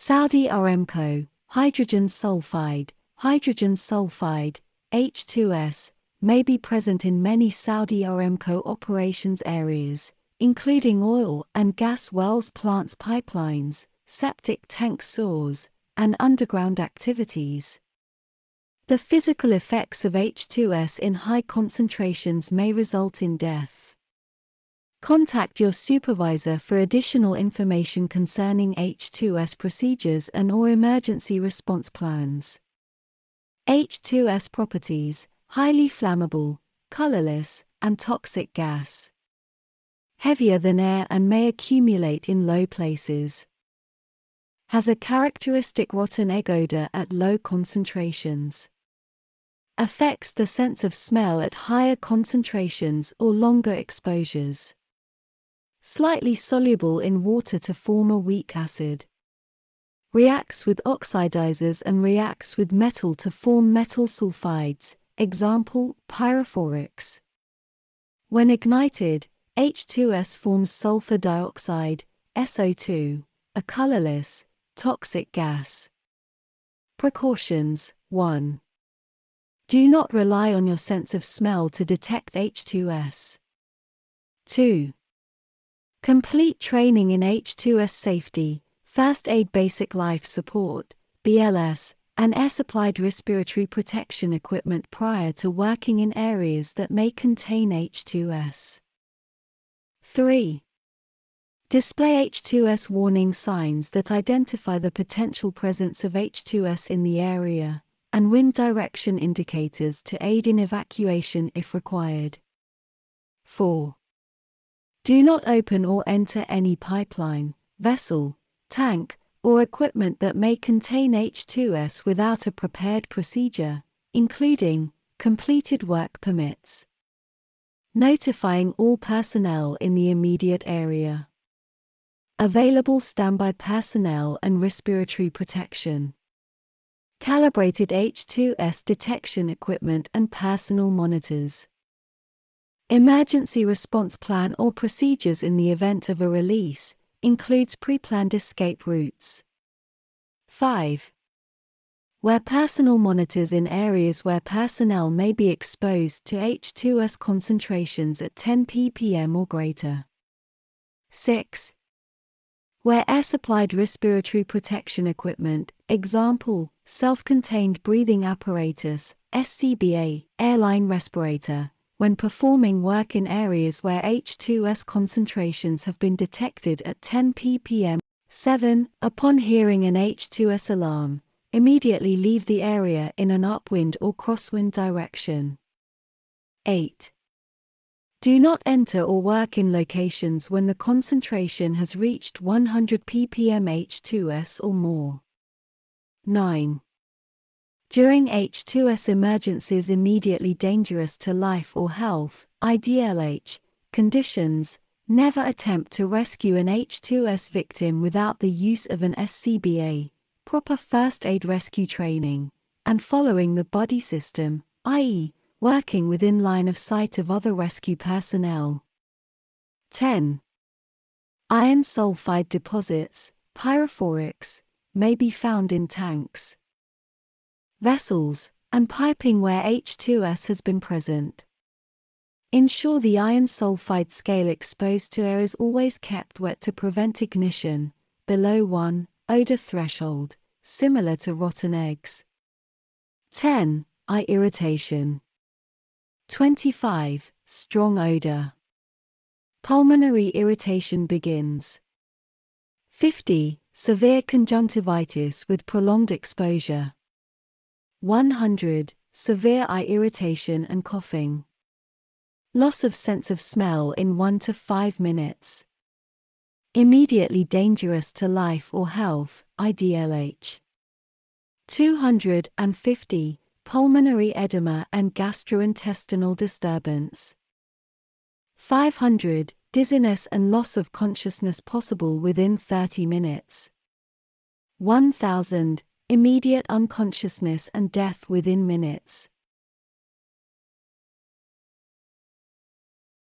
Saudi Aramco, hydrogen sulfide, H2S, may be present in many Saudi Aramco operations areas, including oil and gas wells, plants, pipelines, septic tank stores, and underground activities. The physical effects of H2S in high concentrations may result in death. Contact your supervisor for additional information concerning H2S procedures and/or emergency response plans. H2S properties: highly flammable, colorless, and toxic gas. Heavier than air and may accumulate in low places. Has a characteristic rotten egg odor at low concentrations. Affects the sense of smell at higher concentrations or longer exposures. Slightly soluble in water to form a weak acid. Reacts with oxidizers and reacts with metal to form metal sulfides, example, pyrophorics. When ignited, H2S forms sulfur dioxide, SO2, a colorless, toxic gas. Precautions: 1. Do not rely on your sense of smell to detect H2S. 2. Complete training in H2S safety, first aid, basic life support, BLS, and air-supplied respiratory protection equipment prior to working in areas that may contain H2S. 3. Display H2S warning signs that identify the potential presence of H2S in the area, and wind direction indicators to aid in evacuation if required. 4. Do not open or enter any pipeline, vessel, tank, or equipment that may contain H2S without a prepared procedure, including completed work permits. Notifying all personnel in the immediate area. Available standby personnel and respiratory protection. Calibrated H2S detection equipment and personal monitors. Emergency response plan or procedures in the event of a release, includes preplanned escape routes. 5. Wear personal monitors in areas where personnel may be exposed to H2S concentrations at 10 ppm or greater. 6. Wear air-supplied respiratory protection equipment, example, self-contained breathing apparatus, SCBA, airline respirator, when performing work in areas where H2S concentrations have been detected at 10 ppm. 7. Upon hearing an H2S alarm, immediately leave the area in an upwind or crosswind direction. 8. Do not enter or work in locations when the concentration has reached 100 ppm H2S or more. 9. During H2S emergencies immediately dangerous to life or health, IDLH, conditions, never attempt to rescue an H2S victim without the use of an SCBA, proper first aid rescue training, and following the buddy system, i.e., working within line of sight of other rescue personnel. 10. Iron sulfide deposits, pyrophorics, may be found in tanks, vessels, and piping where H2S has been present. Ensure the iron sulfide scale exposed to air is always kept wet to prevent ignition, below 1 odor threshold, similar to rotten eggs. 10. Eye irritation. 25. Strong odor. Pulmonary irritation begins. 50. Severe conjunctivitis with prolonged exposure. 100. Severe eye irritation and coughing. Loss of sense of smell in 1 to 5 minutes. Immediately dangerous to life or health, IDLH. 250. Pulmonary edema and gastrointestinal disturbance. 500. Dizziness and loss of consciousness possible within 30 minutes. 1000. Immediate unconsciousness and death within minutes.